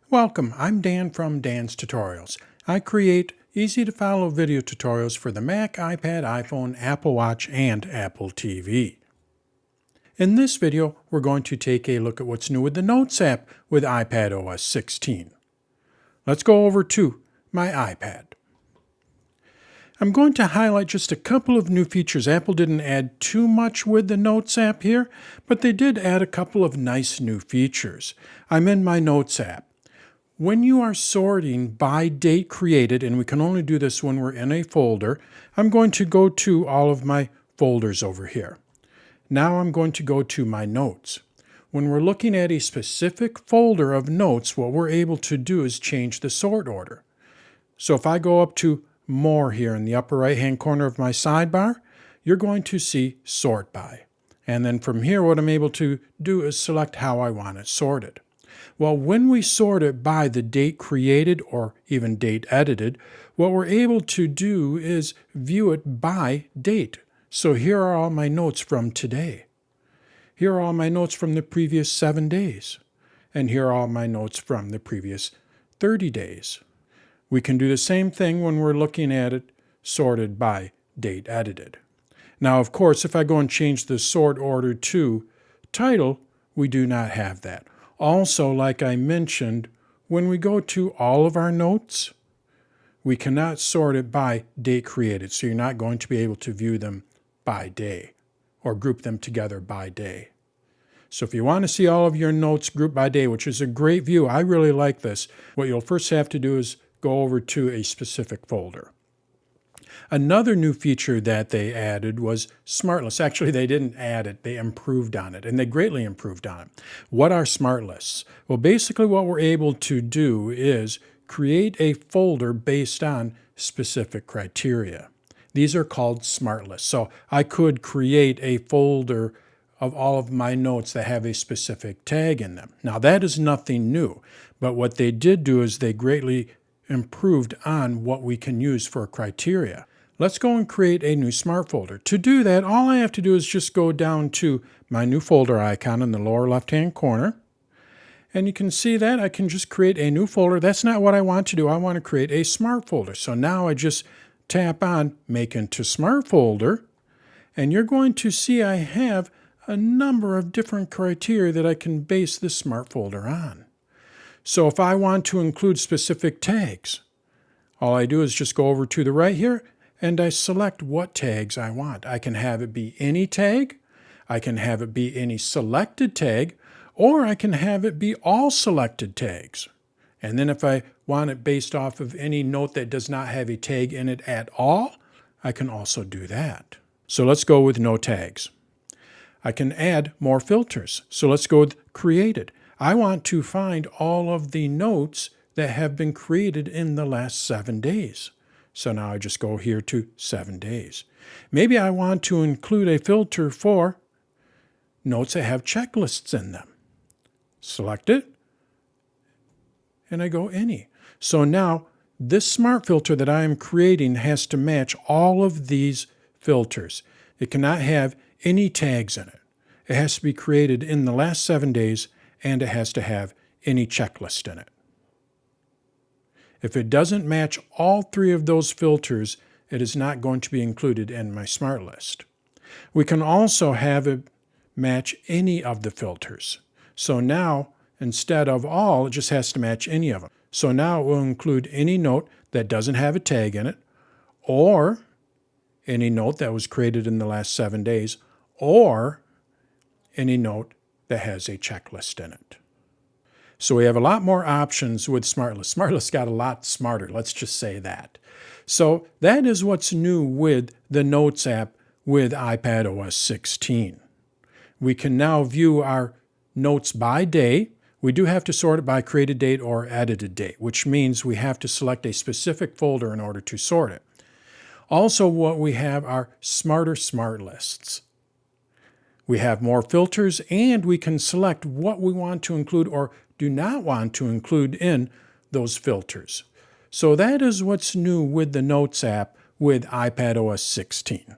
Welcome, I'm Dan from Dan's Tutorials. I create easy-to-follow video tutorials for the Mac, iPad, iPhone, Apple Watch, and Apple TV. In this video, we're going to take a look at what's new with the Notes app with iPadOS 16. Let's go over to my iPad. I'm going to highlight just a couple of new features. Apple didn't add too much with the Notes app here, but they did add a couple of nice new features. I'm in my Notes app. When you are sorting by date created, and we can only do this when we're in a folder, I'm going to go to all of my folders over here. Now I'm going to go to my notes. When we're looking at a specific folder of notes, what we're able to do is change the sort order. So if I go up to More here in the upper right hand corner of my sidebar, you're going to see Sort By. And then from here, what I'm able to do is select how I want it sorted. Well, when we sort it by the date created or even date edited, what we're able to do is view it by date. So here are all my notes from today. Here are all my notes from the previous 7 days. And here are all my notes from the previous 30 days. We can do the same thing when we're looking at it sorted by date edited. Now, of course, if I go and change the sort order to title, we do not have that. Also, like I mentioned, when we go to all of our notes, we cannot sort it by date created, so you're not going to be able to view them by day or group them together by day. So if you want to see all of your notes grouped by day, which is a great view, I really like this, what you'll first have to do is go over to a specific folder. Another new feature that they added was Smart Lists. Actually, they didn't add it, they improved on it, and they greatly improved on it. What are Smart Lists? Well, basically what we're able to do is create a folder based on specific criteria. These are called Smart Lists. So I could create a folder of all of my notes that have a specific tag in them. Now, that is nothing new, but what they did do is they greatly improved on what we can use for criteria. Let's go and create a new smart folder. To do that, all I have to do is just go down to my new folder icon in the lower left-hand corner. And you can see that I can just create a new folder. That's not what I want to do. I want to create a smart folder. So now I just tap on Make into Smart Folder. And you're going to see I have a number of different criteria that I can base this smart folder on. So if I want to include specific tags, all I do is just go over to the right here and I select what tags I want. I can have it be any tag, I can have it be any selected tag, or I can have it be all selected tags. And then if I want it based off of any note that does not have a tag in it at all, I can also do that. So let's go with no tags. I can add more filters. So let's go with Created. I want to find all of the notes that have been created in the last 7 days. So now I just go here to 7 days. Maybe I want to include a filter for notes that have checklists in them. Select it, and I go Any. So now this smart filter that I am creating has to match all of these filters. It cannot have any tags in it. It has to be created in the last 7 days, and it has to have any checklist in it. If it doesn't match all 3 of those filters, it is not going to be included in my smart list. We can also have it match any of the filters. So now, instead of all, it just has to match any of them. So now it will include any note that doesn't have a tag in it, or any note that was created in the last 7 days, or any note that has a checklist in it. So we have a lot more options with Smart Lists. Smart Lists got a lot smarter, let's just say that. So that is what's new with the Notes app with iPadOS 16. We can now view our notes by day. We do have to sort it by created date or edited date, which means we have to select a specific folder in order to sort it. Also, what we have are smarter Smart Lists. We have more filters, and we can select what we want to include or do not want to include in those filters. So that is what's new with the Notes app with iPadOS 16.